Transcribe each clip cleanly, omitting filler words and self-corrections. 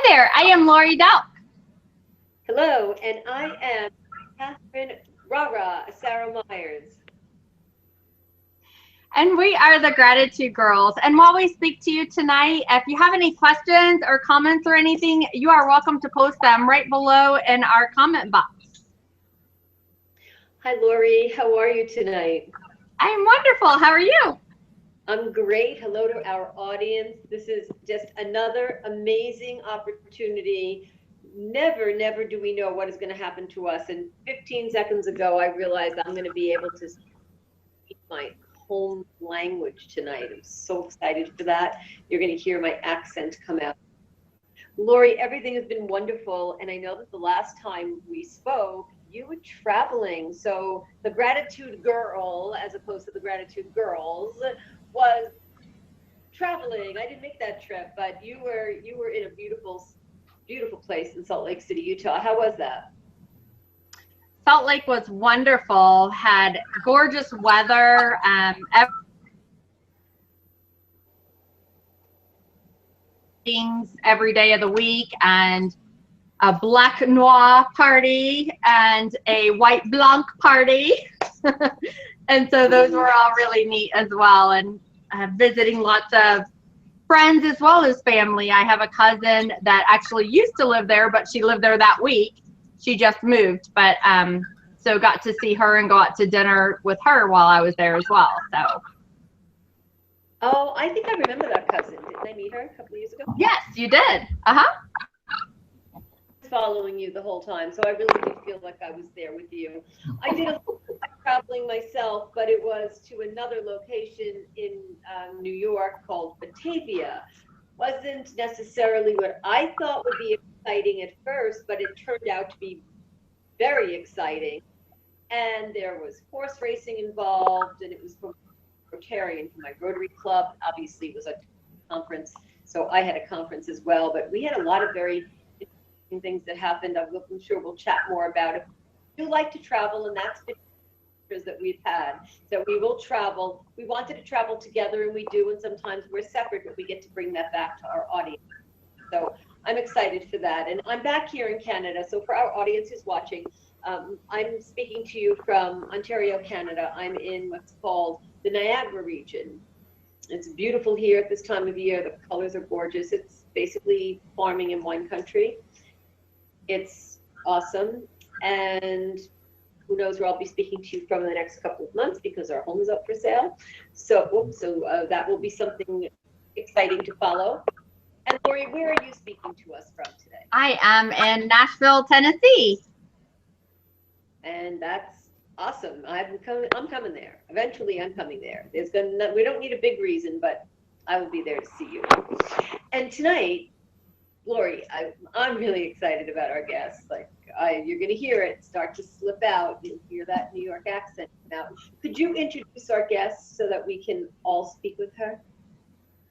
Hi there, I am Laurie Delk. Hello, and I am Catherine Rara Sarah Myers. And we are the Gratitude Girls. And while we speak to you tonight, if you have any questions or comments or anything, you are welcome to post them right below in our comment box. Hi, Lori. How are you tonight? I'm wonderful. How are you? I'm great. Hello to our audience. This is just another amazing opportunity. Never do we know what is going to happen to us. And 15 seconds ago, I realized I'm going to be able to speak my home language tonight. I'm so excited for that. You're going to hear my accent come out. Lori, everything has been wonderful, and I know that the last time we spoke, you were traveling. So the Gratitude Girl, as opposed to the Gratitude Girls, was traveling. I didn't make that trip, but you were in a beautiful place in Salt Lake City, Utah. How was that? Salt Lake was wonderful, had gorgeous weather, every day of the week, and a black noir party and a white blanc party. And so those were all really neat as well. And visiting lots of friends as well as family. I have a cousin that actually used to live there, but she lived there that week. She just moved, but so got to see her and go out to dinner with her while I was there as well. So. Oh, I think I remember that cousin. Didn't I meet her a couple of years ago? Yes, you did. Uh-huh. Following you the whole time, so I really did feel like I was there with you. I did a little traveling myself, but it was to another location in New York called Batavia. Wasn't necessarily what I thought would be exciting at first, but it turned out to be very exciting. And there was horse racing involved, and it was from Rotarian, from my Rotary Club. Obviously, it was a conference, so I had a conference as well. But we had a lot of very things that happened. I'm sure we'll chat more about it. We do like to travel, and that's been that we've had. So we will travel. We wanted to travel together, and we do, and sometimes we're separate, but we get to bring that back to our audience. So I'm excited for that. And I'm back here in Canada. So for our audience who's watching, I'm speaking to you from Ontario, Canada. I'm in what's called the Niagara region. It's beautiful here at this time of year. The colors are gorgeous. It's basically farming and wine country. It's awesome, and who knows where I'll be speaking to you from in the next couple of months because our home is up for sale. So that will be something exciting to follow. And Lori, where are you speaking to us from today? I am in Nashville, Tennessee. And that's awesome. I'm coming there. Eventually, I'm coming there. We don't need a big reason, but I will be there to see you. And tonight, Lori, I'm really excited about our guests. You're going to hear it start to slip out. You'll hear that New York accent come out. Could you introduce our guests so that we can all speak with her?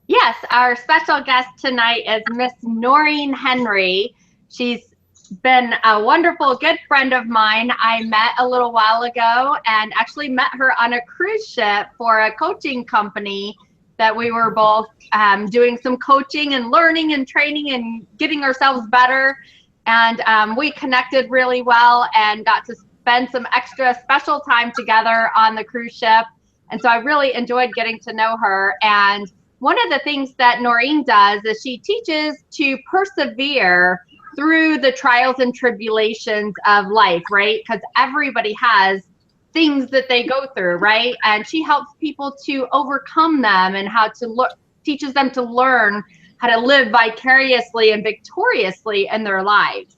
Yes, our special guest tonight is Miss Noreen Henry. She's been a wonderful, good friend of mine. I met a little while ago and actually met her on a cruise ship for a coaching company that we were both doing some coaching and learning and training and getting ourselves better. And we connected really well and got to spend some extra special time together on the cruise ship. And so I really enjoyed getting to know her. And one of the things that Noreen does is she teaches to persevere through the trials and tribulations of life, right? Because everybody has things that they go through, right? And she helps people to overcome them and how to look, teaches them to learn how to live vicariously and victoriously in their lives.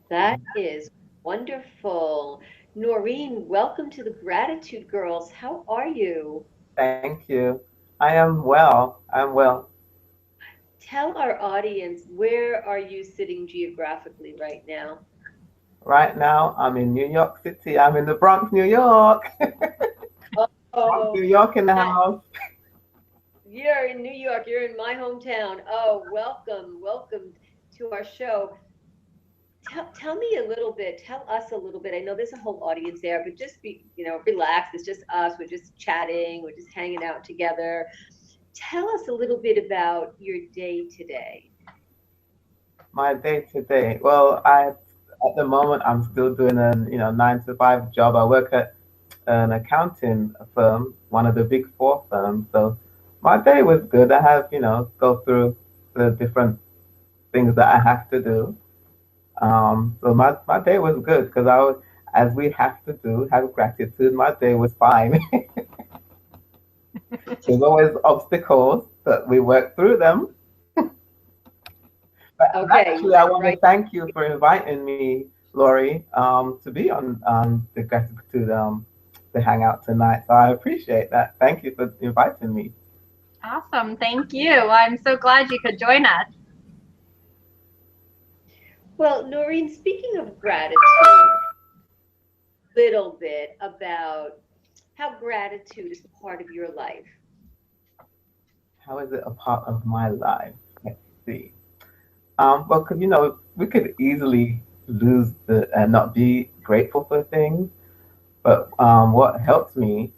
That is wonderful. Noreen, welcome to the Gratitude Girls. How are you? Thank you. I am well. I'm well. Tell our audience, where are you sitting geographically right now? Right now, I'm in New York City. I'm in the Bronx, New York. Bronx, New York in the house. You're in New York. You're in my hometown. Oh, welcome to our show. Tell me a little bit. Tell us a little bit. I know there's a whole audience there, but just be, relax. It's just us. We're just chatting. We're just hanging out together. tell us a little bit about your day today. My day to day. Well, at the moment I'm still doing a 9 to 5 job. I work at an accounting firm, one of the big four firms. So my day was good. I have go through the different things that I have to do. So my day was good because I was, as we have to do, have gratitude. My day was fine. There's always obstacles, but we work through them. But Okay, actually, I want to right. thank you for inviting me, Laurie, to be on the gratitude to hang out tonight. So I appreciate that. Thank you for inviting me. Awesome. Thank you. I'm so glad you could join us. Well, Noreen, speaking of gratitude, little bit about how gratitude is part of your life. How is it a part of my life? Let's see. Well, because we could easily lose the and not be grateful for things. But what helps me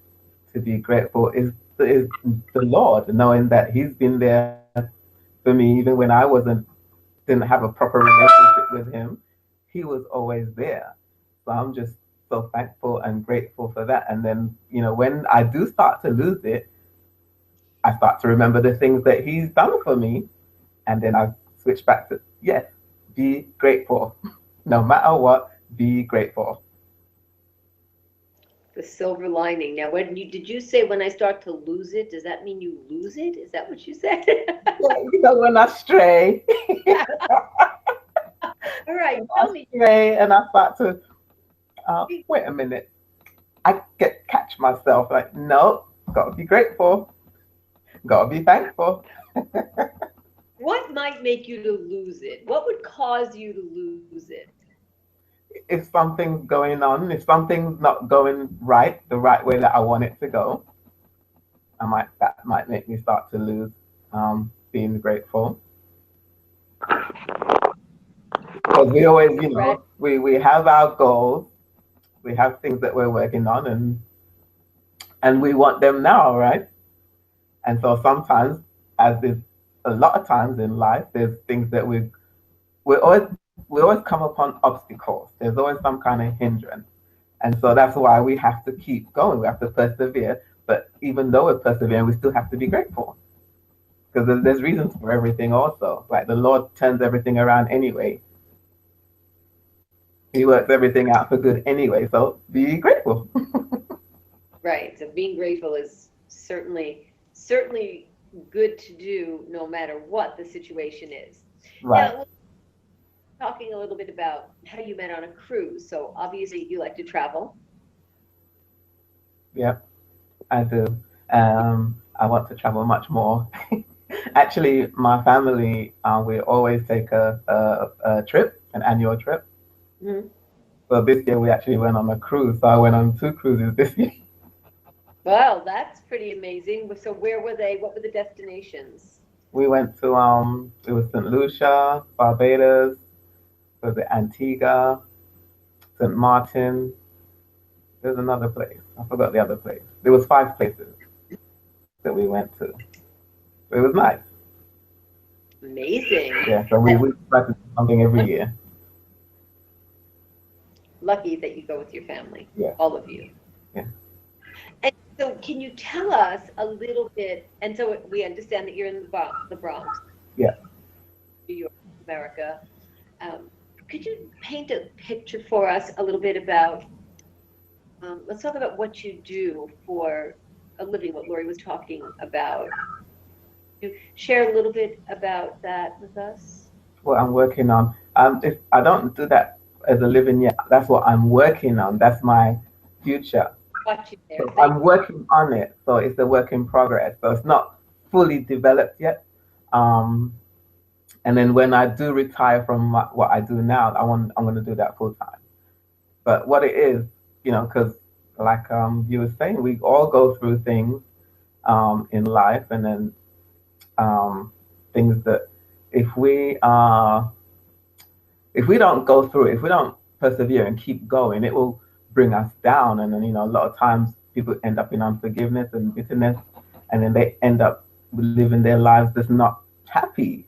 to be grateful is the Lord, knowing that He's been there for me even when I didn't have a proper relationship with Him. He was always there. So I'm just so thankful and grateful for that. And then when I do start to lose it, I start to remember the things that He's done for me, and then I switch back to yes, be grateful, no matter what, be grateful. The silver lining. Now, did you say when I start to lose it, does that mean you lose it? Is that what you said? Yeah, when I stray, All right, tell me. stray, and I start to wait a minute. I catch myself like, no, gotta be grateful, gotta be thankful. What might make you to lose it? What would cause you to lose it? If something's going on, if something's not going right, the right way that I want it to go, that might make me start to lose being grateful. Because we always, we have our goals, we have things that we're working on, and we want them now, right? And so sometimes, as there's a lot of times in life, there's things that we always we always come upon obstacles. There's always some kind of hindrance. And so that's why we have to keep going. We have to persevere. But even though we're persevering, we still have to be grateful. Because there's reasons for everything also. Like the Lord turns everything around anyway. He works everything out for good anyway. So be grateful. Right. So being grateful is certainly good to do no matter what the situation is. Right. Now, talking a little bit about how you met on a cruise. So obviously you like to travel. Yep, I do. I want to travel much more. Actually, my family, we always take a trip, an annual trip. Mm-hmm. So this year we actually went on a cruise. So I went on 2 cruises this year. Well, that's pretty amazing. So where were they? What were the destinations? We went to it was St. Lucia, Barbados, was it Antigua, St. Martin. There's another place. I forgot the other place. There was 5 places that we went to. It was nice. Amazing. Yeah, so we try to do something every year. Lucky that you go with your family. Yeah. All of you. Yeah. And so can you tell us a little bit, and so we understand that you're in the Bronx. Yeah. New York, America. Could you paint a picture for us a little bit about, let's talk about what you do for a living, what Laurie was talking about. You share a little bit about that with us? What I'm working on. If I don't do that as a living yet, that's what I'm working on. That's my future. Got you there. So I'm working on it. So it's a work in progress. So it's not fully developed yet. And then when I do retire from what I do now, I'm going to do that full time. But what it is, because like you were saying, we all go through things in life, and then things that if we don't go through it, if we don't persevere and keep going, it will bring us down. And then a lot of times people end up in unforgiveness and bitterness, and then they end up living their lives that's not happy.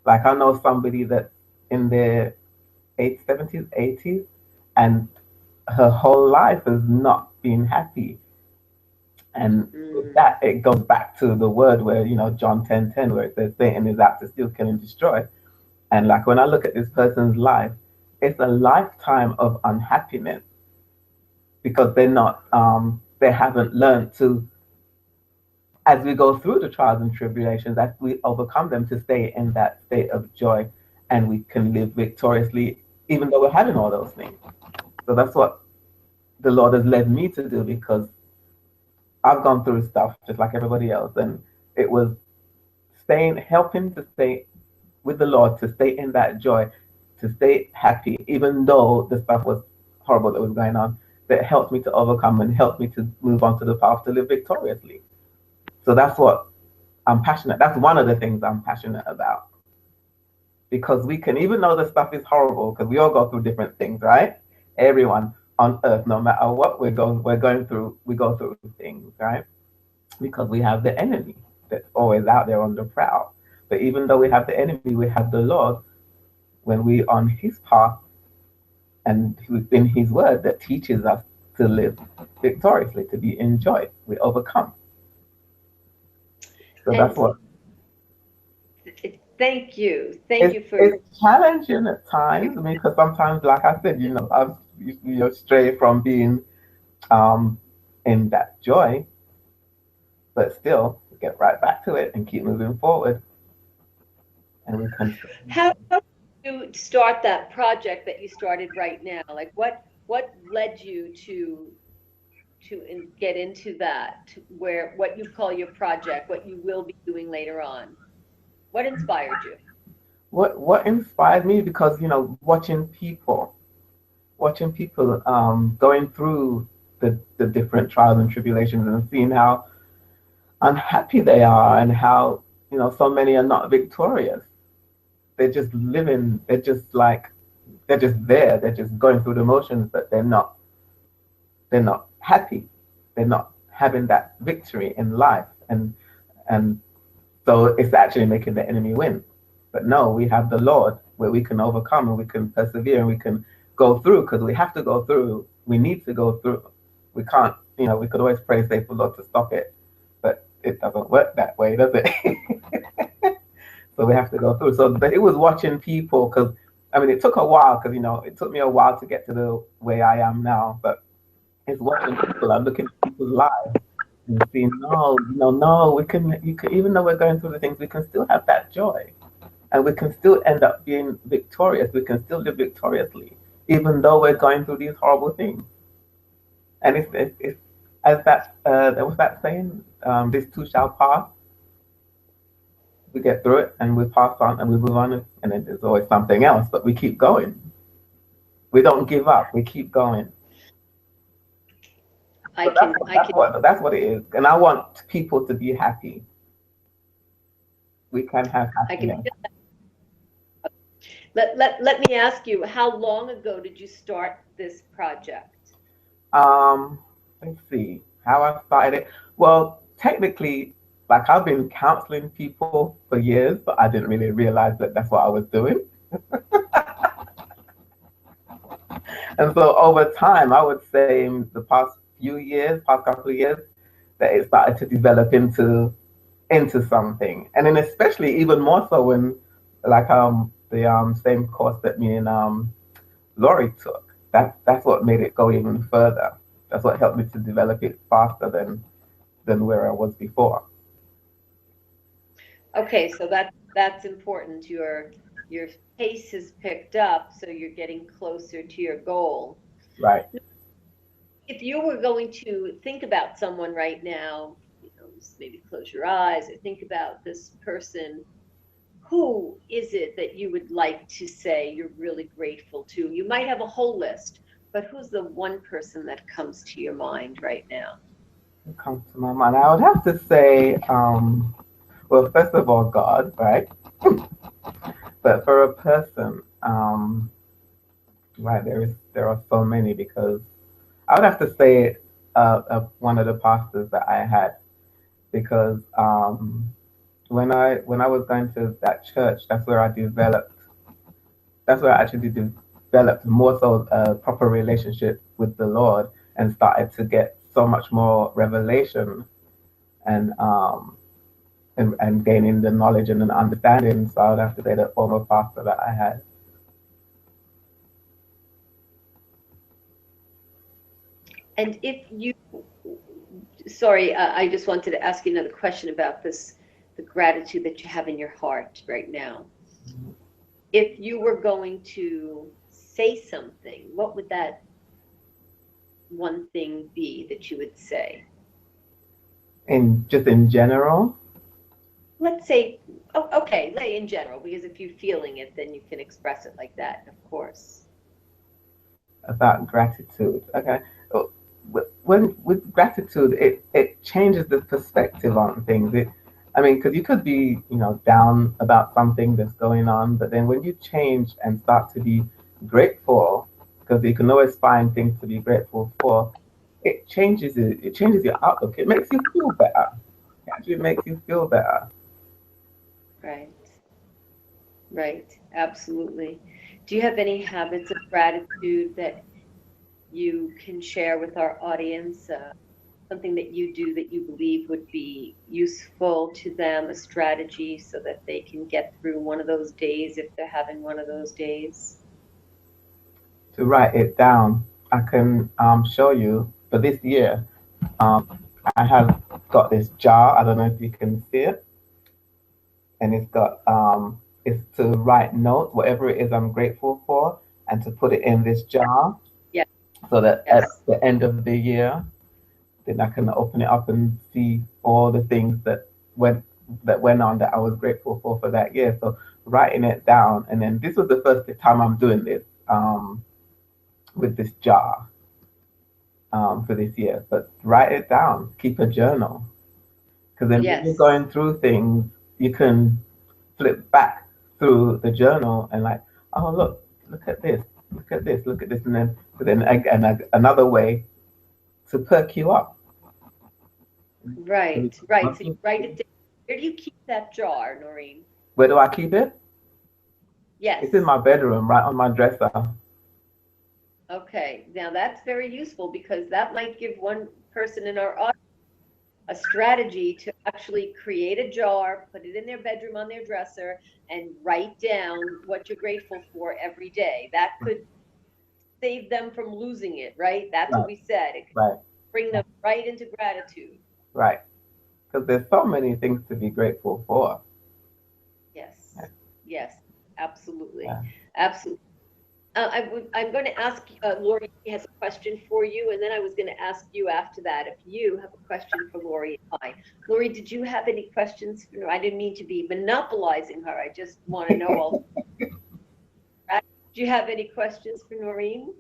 Like I know somebody that's in their 70s, 80s, and her whole life has not been happy. And with Mm. that, it goes back to the word where, John 10:10, where it says Satan is out to steal, kill, and destroy. And like when I look at this person's life, it's a lifetime of unhappiness because they haven't learned to, as we go through the trials and tribulations, as we overcome them, to stay in that state of joy, and we can live victoriously even though we're having all those things. So that's what the Lord has led me to do, because I've gone through stuff just like everybody else, and it was helping to stay with the Lord, to stay in that joy, to stay happy, even though the stuff was horrible that was going on, that helped me to overcome and helped me to move on to the path to live victoriously. So that's what I'm passionate. That's one of the things I'm passionate about. Because we can, even though the stuff is horrible, because we all go through different things, right? Everyone on earth, no matter what we're going through, we go through things, right? Because we have the enemy that's always out there on the prowl. But even though we have the enemy, we have the Lord when we on his path and in his word that teaches us to live victoriously, to be in joy. We overcome. So that's And what. thank you. Thank you for. It's challenging at times. I mean, because sometimes, like I said, I've stray from being in that joy, but still get right back to it and keep moving forward. And we can. How did you start that project that you started right now? Like what led you to get into that, to where what you call your project, what you will be doing later on? What inspired you? What inspired me, because watching people going through the different trials and tribulations, and seeing how unhappy they are, and how so many are not victorious. They're just living. They're just there. They're just going through the motions, but they're not happy. They're not having that victory in life, and so it's actually making the enemy win. But no, we have the Lord where we can overcome and we can persevere and we can go through, because we have to go through. We need to go through. We can't, we could always pray, say for the Lord to stop it, but it doesn't work that way, does it? So we have to go through. So but it was watching people, because I mean, it took a while, because it took me a while to get to the way I am now. But it's watching people. I'm looking at people's lives and seeing, no, no, you can, even though we're going through the things, we can still have that joy, and we can still end up being victorious. We can still live victoriously, even though we're going through these horrible things. And it's as there was that saying, this too shall pass. We get through it and we pass on and we move on, and then there's always something else, but we keep going. We don't give up. We keep going. So that's what it is. And I want people to be happy. We can have happiness. Let me ask you, how long ago did you start this project? Let's see how I started it. Well, technically, like I've been counseling people for years, but I didn't really realize that that's what I was doing. And so over time, I would say in the past couple of years, that it started to develop into something. And then especially even more so when like the same course that me and Laurie took. That's what made it go even further. That's what helped me to develop it faster than where I was before. Okay, so that's important. Your pace has picked up, so you're getting closer to your goal. Right. If you were going to think about someone right now, maybe close your eyes or think about this person, who is it that you would like to say you're really grateful to? You might have a whole list, but who's the one person that comes to your mind right now? It comes to my mind. I would have to say, well, first of all, God, right? But for a person, right, there are so many, because I would have to say one of the pastors that I had, because when I was going to that church, that's where I actually developed more so a proper relationship with the Lord and started to get so much more revelation and and gaining the knowledge and an understanding. So I would have to say the former pastor that I had. And if you, sorry, I just wanted to ask you another question about this, the gratitude that you have in your heart right now. If you were going to say something, what would that one thing be that you would say? And just in general, Let's say, oh, okay, lay in general, because if you're feeling it, then you can express it like that, of course. about gratitude. Okay. When with gratitude, it changes the perspective on things. I mean, because you could be, down about something that's going on, but then when you change and start to be grateful, because you can always find things to be grateful for, it changes it. It changes your outlook. It makes you feel better. It actually makes you feel better. Right, right, absolutely. Do you have any habits of gratitude that you can share with our audience? Something that you do that you believe would be useful to them, a strategy so that they can get through one of those days if they're having one of those days? To write it down, I can show you. For this year, um, I have got this jar. I don't know if you can see it, and it's to write notes, whatever it is I'm grateful for, and to put it in this jar, Yes, so that at yes, the end of the year, then I can open it up and see all the things that went on that I was grateful for that year. So writing it down, and then this was the first time I'm doing this with this jar for this year. But write it down, keep a journal, because then when you're yes. going through things, you can flip back through the journal and like, oh look at this, look at this, and then again another way to perk you up. Right, right. So you write it down. Where do you keep that jar, Noreen? Where do I keep it? It's in Yes. my bedroom, right on my dresser. Okay. Now that's very useful because that might give one person in our audience a strategy to actually create a jar, put it in their bedroom on their dresser, and write down what you're grateful for every day. That could save them from losing it, right? That's what Right, we said. It could right, bring them right into gratitude. right. Because there's so many things to be grateful for. Yes, yes, absolutely, Yeah. absolutely. I'm going to ask Lori has a question for you, and then I was going to ask you after that if you have a question for Lori and I. Lori, did you have any questions? I didn't mean to be monopolizing her. I just want to know all. Do you have any questions for Noreen?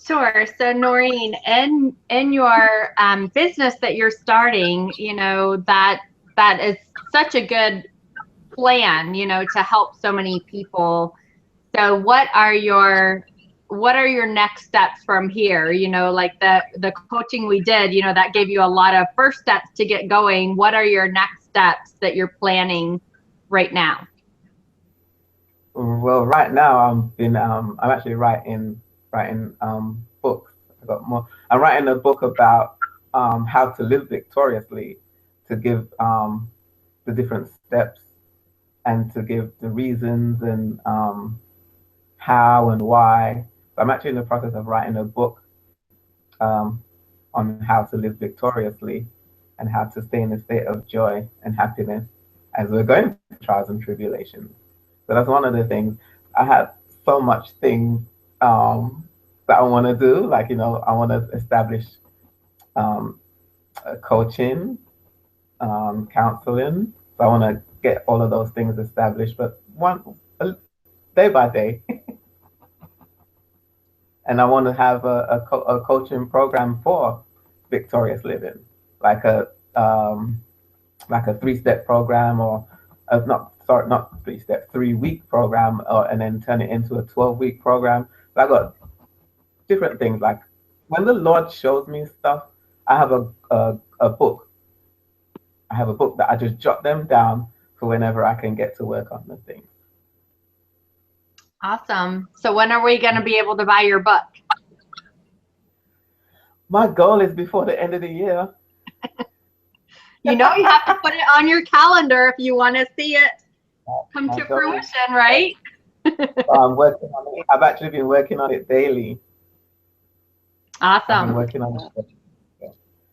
Sure. So Noreen, in your business that you're starting, that is such a good plan, to help so many people. So what are your next steps from here? Like the coaching we did, that gave you a lot of first steps to get going. What are your next steps that you're planning right now? Well, right now I'm actually writing books. I got more. I'm writing a book about how to live victoriously, to give the different steps and to give the reasons and how and why. So I'm actually in the process of writing a book um, on how to live victoriously and how to stay in a state of joy and happiness as we're going through trials and tribulations. So that's one of the things. I have so much things that I want to do. Like, I want to establish um, coaching, counseling. So I want to get all of those things established, but day by day. And I want to have a coaching program for victorious living, like a um, like a 3-step program, or not 3-step, 3-week program, and then turn it into a 12-week program. So I got different things. Like when the Lord shows me stuff, I have a book I have a book that I just jot them down for whenever I can get to work on the things. Awesome. So when are we going to be able to buy your book? My goal is before the end of the year. You know, you have to put it on your calendar if you want to see it come My to goal is- fruition, right? I'm working on it. I've actually been working on it daily. I've been Awesome. working on it. Yeah.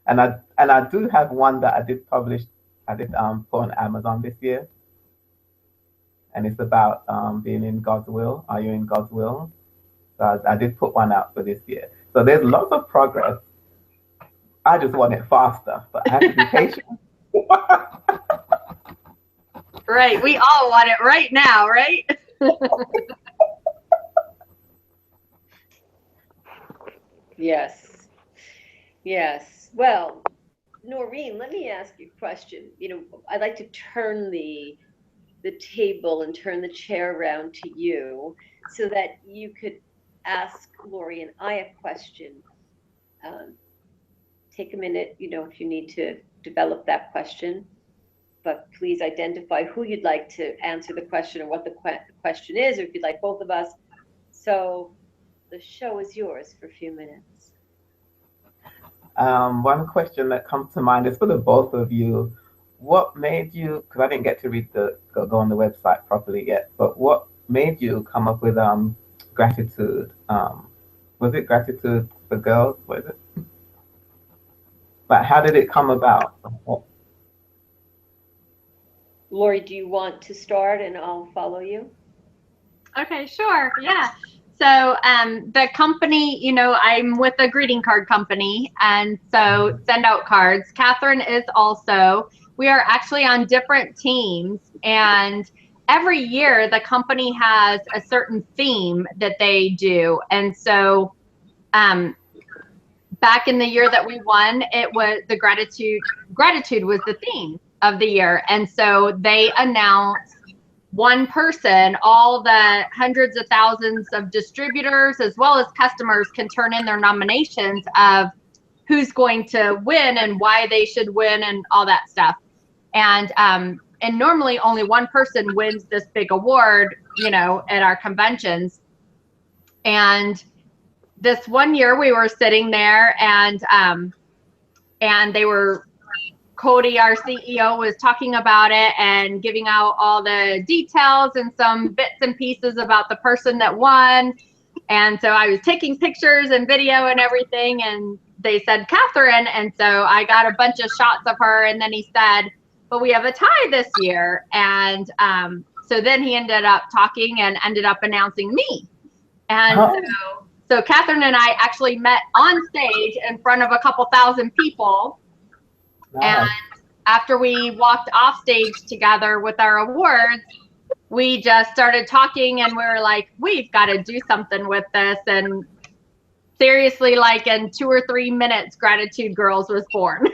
And I do have one that I did publish. I did put on Amazon this year, and it's about being in God's will. Are you in God's will? So I did put one out for this year. So there's lots of progress. I just want it faster, but I have to be patient. Right. We all want it right now, right? Yes. Yes. Well, Noreen, let me ask you a question. You know, I'd like to turn the table and turn the chair around to you so that you could ask Lori and I a question. Take a minute, you know, if you need to develop that question, but please identify who you'd like to answer the question or what the question is, or if you'd like both of us. So the show is yours for a few minutes. One question that comes to mind is for the both of you. What made you, because I didn't get to read go on the website properly yet, but what made you come up with gratitude? Was it gratitude for girls? What is it? Like, how did it come about? Lori, do you want to start and I'll follow you? Okay, sure. Yeah. So the company, you know, I'm with a greeting card company, and so send out cards. Catherine is also. We are actually on different teams, and every year the company has a certain theme that they do. And so back in the year that we won, it was the gratitude was the theme of the year. And so they announced one person, all the hundreds of thousands of distributors as well as customers can turn in their nominations of who's going to win and why they should win and all that stuff. And normally only one person wins this big award, you know, at our conventions. And this one year we were sitting there and they were Cody, our CEO, was talking about it and giving out all the details and some bits and pieces about the person that won. And so I was taking pictures and video and everything, and they said Catherine. And so I got a bunch of shots of her, and then he said, but we have a tie this year. And so then he ended up talking and ended up announcing me. And so Catherine and I actually met on stage in front of a couple thousand people. Nice. And after we walked off stage together with our awards, we just started talking and we were like, we've got to do something with this. And seriously, like in 2 or 3 minutes, Gratitude Girls was born.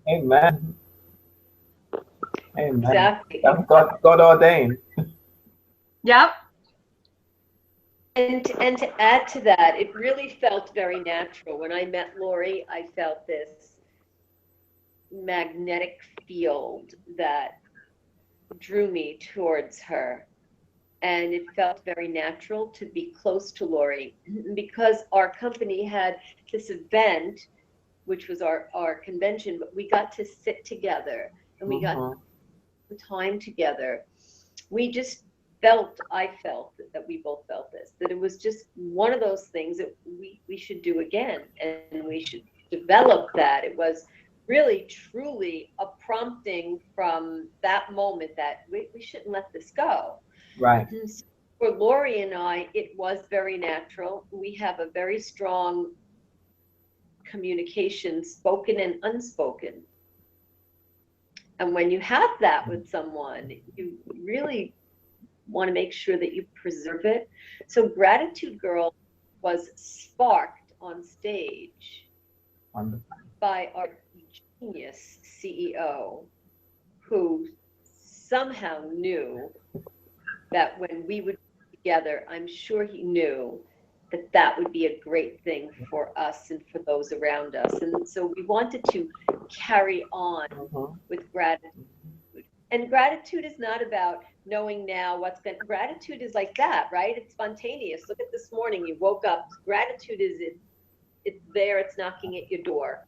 Amen. Amen. Exactly. That's God ordained. Yep. And to add to that, it really felt very natural. When I met Lori, I felt this magnetic field that drew me towards her. And it felt very natural to be close to Lori because our company had this event, which was our convention, but we got to sit together and we got time together. We just I felt that we both felt this, that it was just one of those things that we should do again and we should develop that. It was really, truly a prompting from that moment that we shouldn't let this go. Right. And so for Lori and I, it was very natural. We have a very strong communication, spoken and unspoken. And when you have that with someone, you really want to make sure that you preserve it. So Gratitude Girl was sparked on stage by our genius CEO, who somehow knew that when we would be together, I'm sure he knew that would be a great thing for us and for those around us. And so we wanted to carry on Mhm. with gratitude. And gratitude is not about knowing now what's going to, gratitude is like that, right? It's spontaneous. Look at this morning, you woke up. Gratitude is it's there, it's knocking at your door.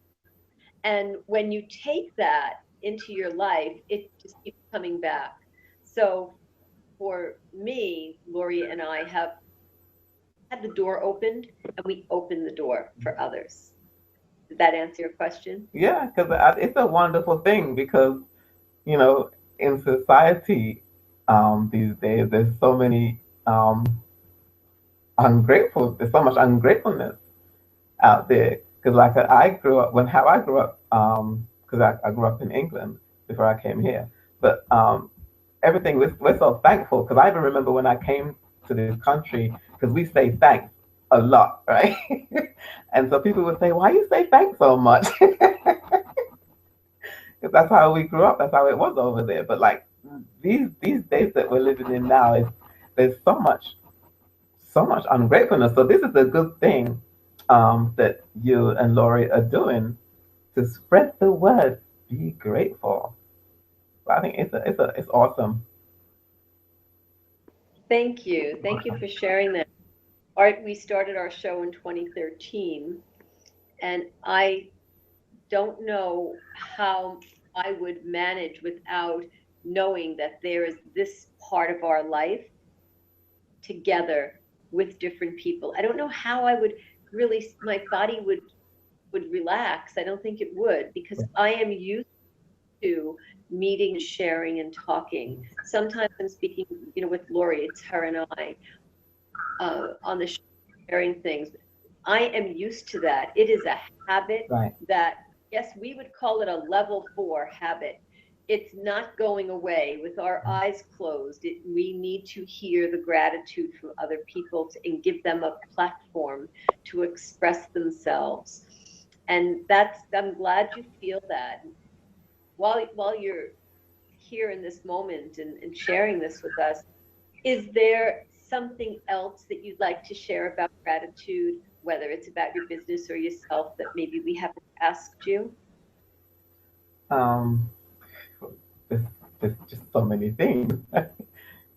And when you take that into your life, it just keeps coming back. So for me, Laurie and I have had the door opened and we open the door for others. Did that answer your question? Yeah, because it's a wonderful thing because, you know, in society these days, there's so many there's so much ungratefulness out there. Because like I grew up, how I grew up, because I grew up in England before I came here, but everything, we're so thankful. Because I even remember when I came to this country, because we say thanks a lot, right? And so people would say, why you say thanks so much? Because that's how we grew up. That's how it was over there. But like these days that we're living in now, is there's so much ungratefulness. So this is a good thing that you and Laurie are doing to spread the word. Be grateful. I think it's awesome. Thank you. Thank you for sharing that. Art, we started our show in 2013, and I don't know how I would manage without knowing that there is this part of our life together with different people. I don't know how I would really, my body would relax. I don't think it would, because I am used to meeting, sharing, and talking. Sometimes I'm speaking, with Laurie. It's her and I on the show, sharing things. I am used to that. It is a habit Right. that, yes, we would call it a level 4 habit. It's not going away with our eyes closed. We need to hear the gratitude from other people and give them a platform to express themselves. And I'm glad you feel that. While you're here in this moment and sharing this with us, is there something else that you'd like to share about gratitude, whether it's about your business or yourself, that maybe we haven't asked you? Um, there's, there's just so many things.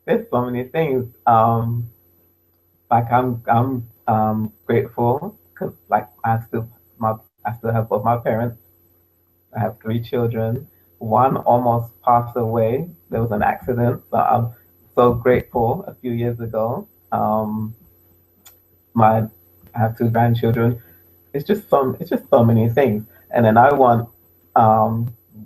There's so many things. Like I'm grateful because like I still have both my parents. I have 3 children. One almost passed away. There was an accident, so I'm so grateful a few years ago. My I have 2 grandchildren. It's just so many things. And then I want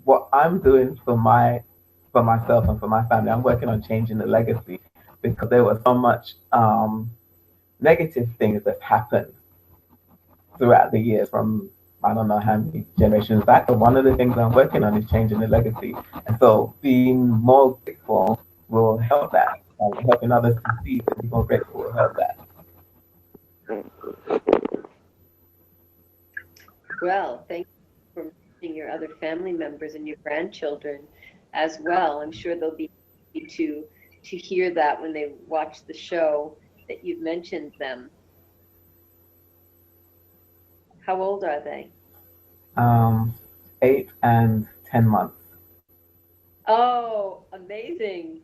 what I'm doing for myself and for my family. I'm working on changing the legacy because there was so much negative things that happened throughout the years from I don't know how many generations back, but one of the things I'm working on is changing the legacy. And so being more grateful will help that. Helping others to see to be more grateful will help that. Well, thank you for mentioning your other family members and your grandchildren as well. I'm sure they'll be happy to hear that when they watch the show that you've mentioned them. How old are they? Um, 8 and 10 months. Oh, amazing.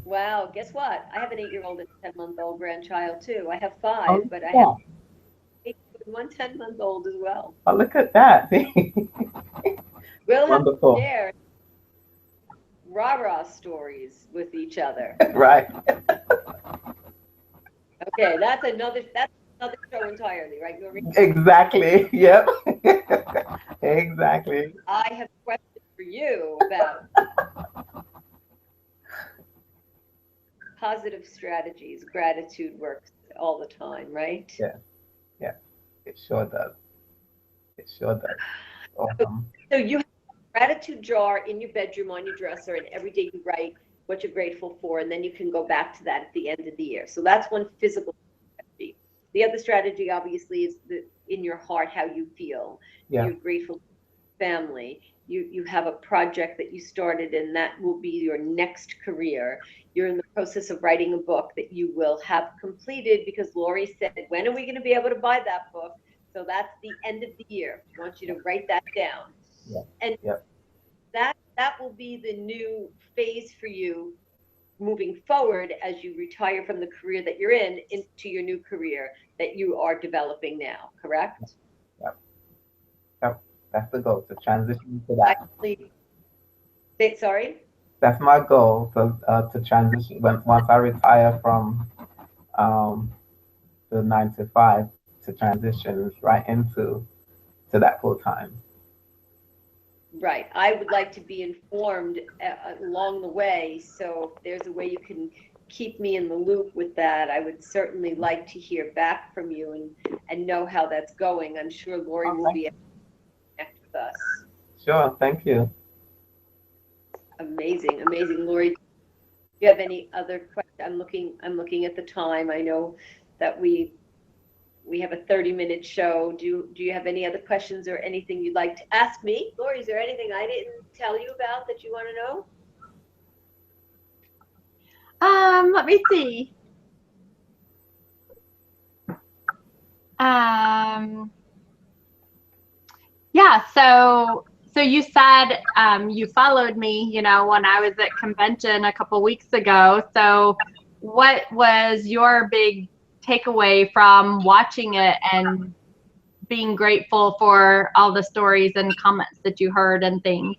Wow. Guess what? I have an 8-year-old and a 10-month-old grandchild too. I have 5, Oh, but I have yeah. 1 10-month-old as well. Oh, look at that. We'll have to Wonderful. share rah-rah stories with each other. Right. Okay, that's another show entirely, right, Noreen? Exactly. Yep. Exactly. I have a question for you about positive strategies. Gratitude works all the time, right? Yeah. Yeah. It sure does. It sure does. So, Awesome. so you have a gratitude jar in your bedroom on your dresser, and every day you write what you're grateful for, and then you can go back to that at the end of the year. So that's one physical strategy. The other strategy, obviously, is in your heart, how you feel. Yeah. You're grateful for your family. You have a project that you started, and that will be your next career. You're in the process of writing a book that you will have completed because Laurie said, when are we going to be able to buy that book? So that's the end of the year. I want you to write that down. Yeah. And Yep. that will be the new phase for you moving forward as you retire from the career that you're in into your new career that you are developing now, correct? Yep. Yep. That's the goal, to transition to I that. believe, sorry? That's my goal, to transition once I retire from um, the 9 to 5, to transition right into that full time. Right. I would like to be informed along the way. So if there's a way you can keep me in the loop with that, I would certainly like to hear back from you and know how that's going. I'm sure Lori will be able to connect with us. Sure. Thank you. Amazing, amazing. Lori, do you have any other questions? I'm looking at the time. I know that we have a 30-minute show. Do you have any other questions or anything you'd like to ask me? Lori, is there anything I didn't tell you about that you want to know? Let me see. Yeah, so you said you followed me, you know, when I was at convention a couple weeks ago. So what was your big takeaway from watching it and being grateful for all the stories and comments that you heard and things?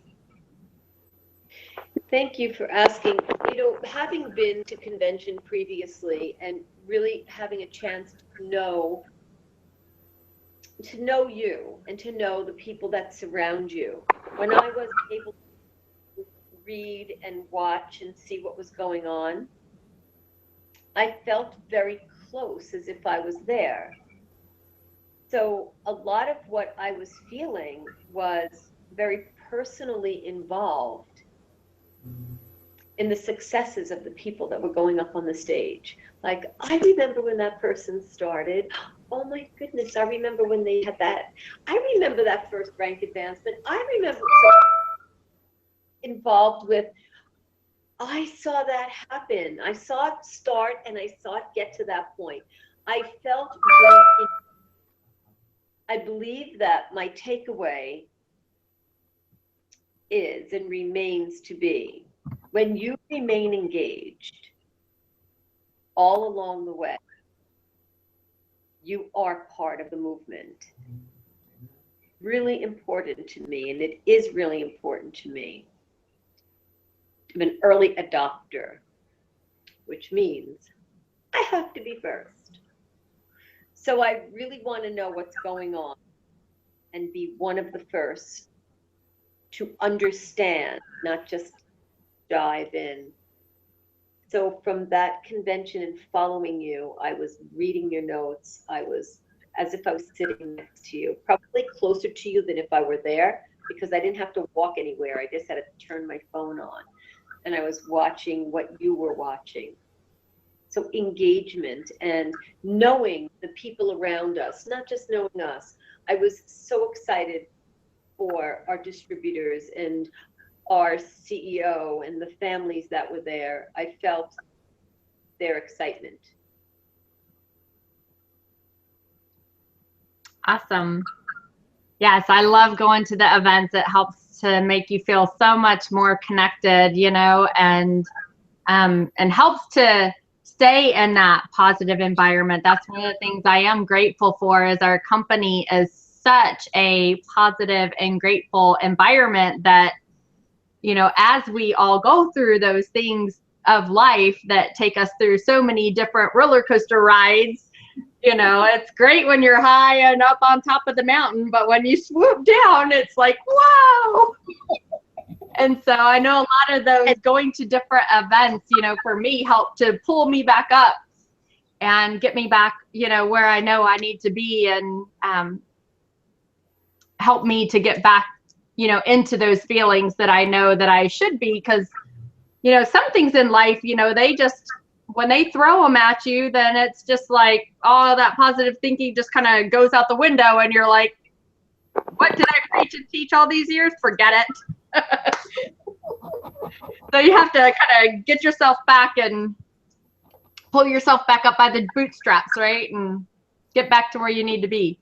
Thank you for asking. You know, having been to convention previously and really having a chance to know you and to know the people that surround you. When I was able to read and watch and see what was going on, I felt very close, as if I was there. So a lot of what I was feeling was very personally involved in the successes of the people that were going up on the stage. Like, I remember when that person started. Oh my goodness, I remember when they had that. I remember that first rank advancement. I remember involved with, I saw that happen. I saw it start and I saw it get to that point. I felt really, I believe that my takeaway is and remains to be, when you remain engaged all along the way, you are part of the movement. Really important to me, and it is really important to me. I'm an early adopter, which means I have to be first. So I really want to know what's going on and be one of the first to understand, not just dive in. So from that convention and following you, I was reading your notes. I was as if I was sitting next to you, probably closer to you than if I were there, because I didn't have to walk anywhere. I just had to turn my phone on. And I was watching what you were watching. So engagement and knowing the people around us, not just knowing us. I was so excited for our distributors and our CEO and the families that were there. I felt their excitement. Awesome. Yes, I love going to the events. It helps to make you feel so much more connected, you know, and helps to stay in that positive environment. That's one of the things I am grateful for, is our company is such a positive and grateful environment that, you know, as we all go through those things of life that take us through so many different roller coaster rides, you know, it's great when you're high and up on top of the mountain, but when you swoop down, it's like, whoa. And so I know a lot of those going to different events, you know, for me, help to pull me back up and get me back, you know, where I know I need to be, and help me to get back, you know, into those feelings that I know that I should be. Because, you know, some things in life, you know, they just, when they throw them at you, then it's just like all that positive thinking just kind of goes out the window, and you're like, what did I preach and teach all these years? Forget it. So you have to kind of get yourself back and pull yourself back up by the bootstraps, right? And get back to where you need to be.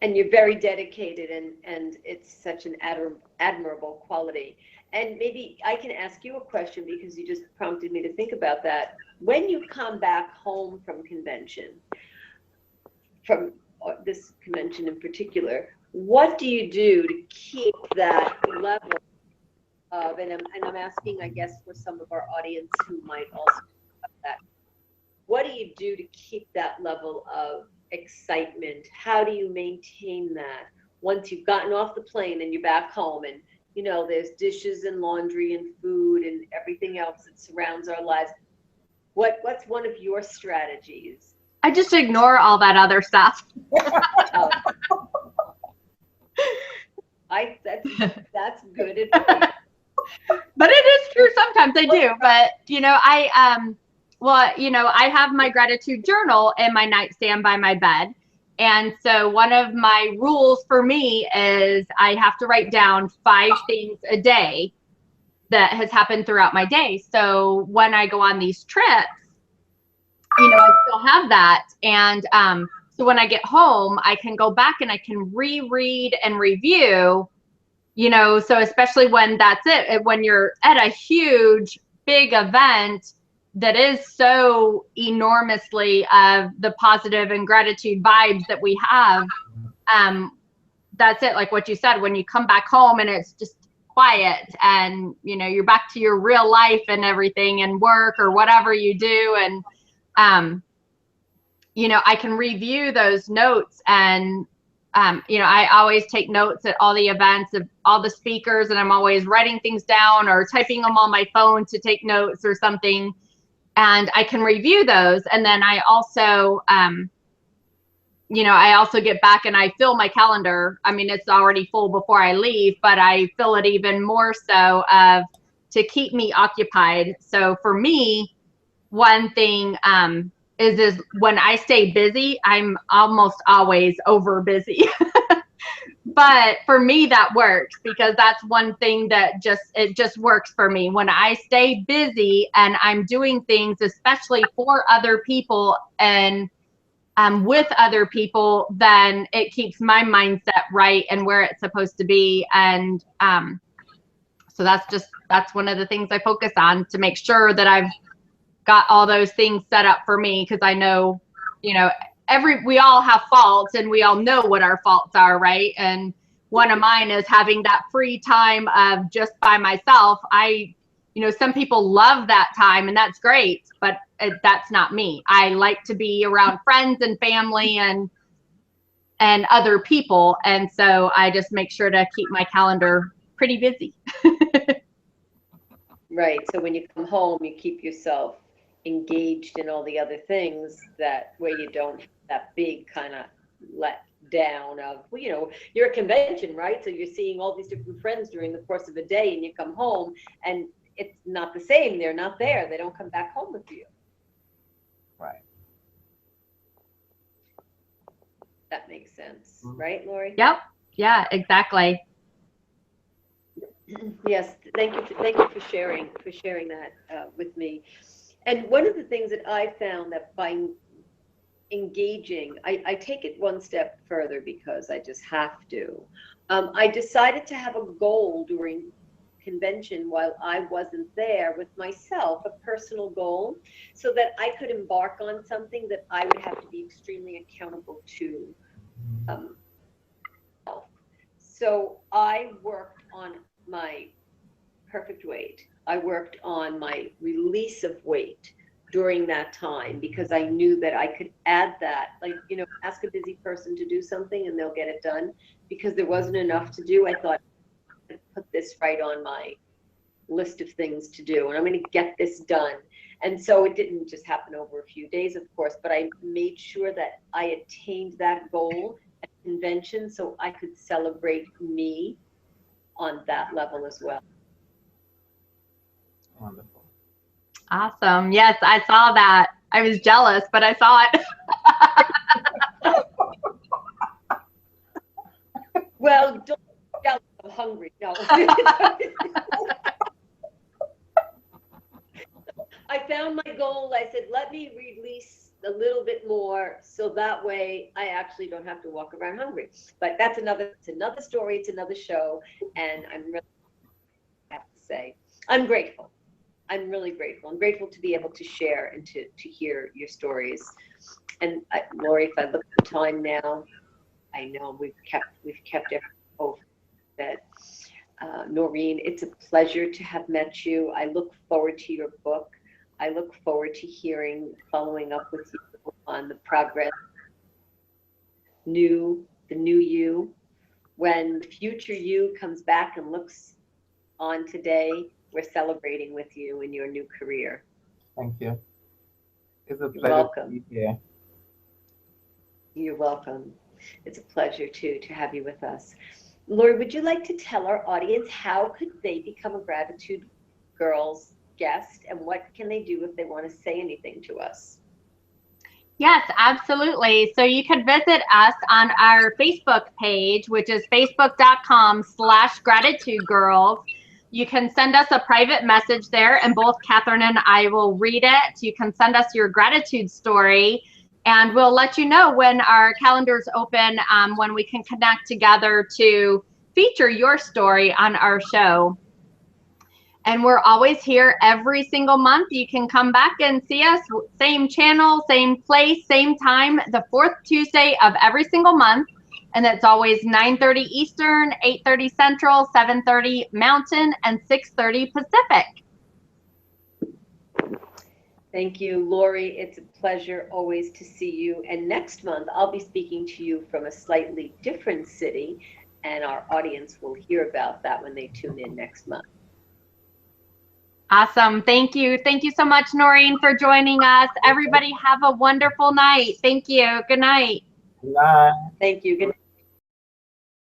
And you're very dedicated, and it's such an admirable quality. And maybe I can ask you a question because you just prompted me to think about that. When you come back home from convention, from this convention in particular, what do you do to keep that level of, and I'm asking, I guess, for some of our audience who might also have that, what do you do to keep that level of excitement? How do you maintain that once you've gotten off the plane and you're back home and, you know, there's dishes and laundry and food and everything else that surrounds our lives? What's one of your strategies? I just ignore all that other stuff. Oh. That's good advice. But it is true, sometimes I do. But you know, I have my gratitude journal in my nightstand by my bed. And so one of my rules for me is I have to write down 5 things a day that has happened throughout my day. So when I go on these trips, you know, I still have that. And so when I get home, I can go back and I can reread and review, you know, so especially when that's it, when you're at a huge, big event that is so enormously of the positive and gratitude vibes that we have, that's it. Like what you said, when you come back home and it's just quiet and, you know, you're back to your real life and everything and work or whatever you do. And, you know, I can review those notes and, you know, I always take notes at all the events of all the speakers, and I'm always writing things down or typing them on my phone to take notes or something. And I can review those. And then I also, you know, I also get back and I fill my calendar. I mean, it's already full before I leave, but I fill it even more so to keep me occupied. So for me, one thing is when I stay busy, I'm almost always over busy. But for me, that works because that's one thing that just works for me. When I stay busy and I'm doing things, especially for other people and with other people, then it keeps my mindset right and where it's supposed to be. And so that's one of the things I focus on to make sure that I've got all those things set up for me, because I know, you know, we all have faults and we all know what our faults are, right? And one of mine is having that free time of just by myself. You know, some people love that time and that's great, but that's not me. I like to be around friends and family and other people. And so I just make sure to keep my calendar pretty busy. Right. So when you come home, you keep yourself engaged in all the other things that where you don't have that big kind of let down of, well, you know, you're a convention, right? So you're seeing all these different friends during the course of a day, and you come home and it's not the same. They're not there. They don't come back home with you. Right. That makes sense, right, Lori? Yep. Yeah, exactly. Yes, thank you for sharing that with me. And one of the things that I found that by engaging, I take it one step further because I just have to. I decided to have a goal during convention while I wasn't there with myself, a personal goal, so that I could embark on something that I would have to be extremely accountable to. So I worked on my perfect weight. I worked on my release of weight during that time because I knew that I could add that, like, you know, ask a busy person to do something and they'll get it done. Because there wasn't enough to do, I thought, I'd put this right on my list of things to do and I'm going to get this done. And so it didn't just happen over a few days, of course, but I made sure that I attained that goal at convention so I could celebrate me on that level as well. Wonderful. Awesome. Yes, I saw that. I was jealous, but I saw it. Well, don't be jealous. I'm hungry. No. I found my goal. I said, let me release a little bit more, so that way I actually don't have to walk around hungry. But it's another story, it's another show, and I'm really, I have to say, I'm grateful. I'm really grateful. I'm grateful to be able to share and to hear your stories. And Laurie, if I look at the time now, I know we've kept everything over that. Noreen, it's a pleasure to have met you. I look forward to your book. I look forward to following up with you on the progress, the new you. When the future you comes back and looks on today, we're celebrating with you in your new career. Thank you. It's a You're pleasure welcome. to be here. You're welcome. It's a pleasure to have you with us. Laurie, would you like to tell our audience how could they become a Gratitude Girls guest, and what can they do if they want to say anything to us? Yes, absolutely. So you can visit us on our Facebook page, which is facebook.com/gratitudegirls. You can send us a private message there, and both Catherine and I will read it. You can send us your gratitude story, and we'll let you know when our calendars open, when we can connect together to feature your story on our show. And we're always here every single month. You can come back and see us, same channel, same place, same time, the fourth Tuesday of every single month. And it's always 9:30 Eastern, 8:30 Central, 7:30 Mountain, and 6:30 Pacific. Thank you, Laurie. It's a pleasure always to see you. And next month, I'll be speaking to you from a slightly different city, and our audience will hear about that when they tune in next month. Awesome. Thank you. Thank you so much, Noreen, for joining us. Everybody have a wonderful night. Thank you. Good night. Good night. Thank you. Good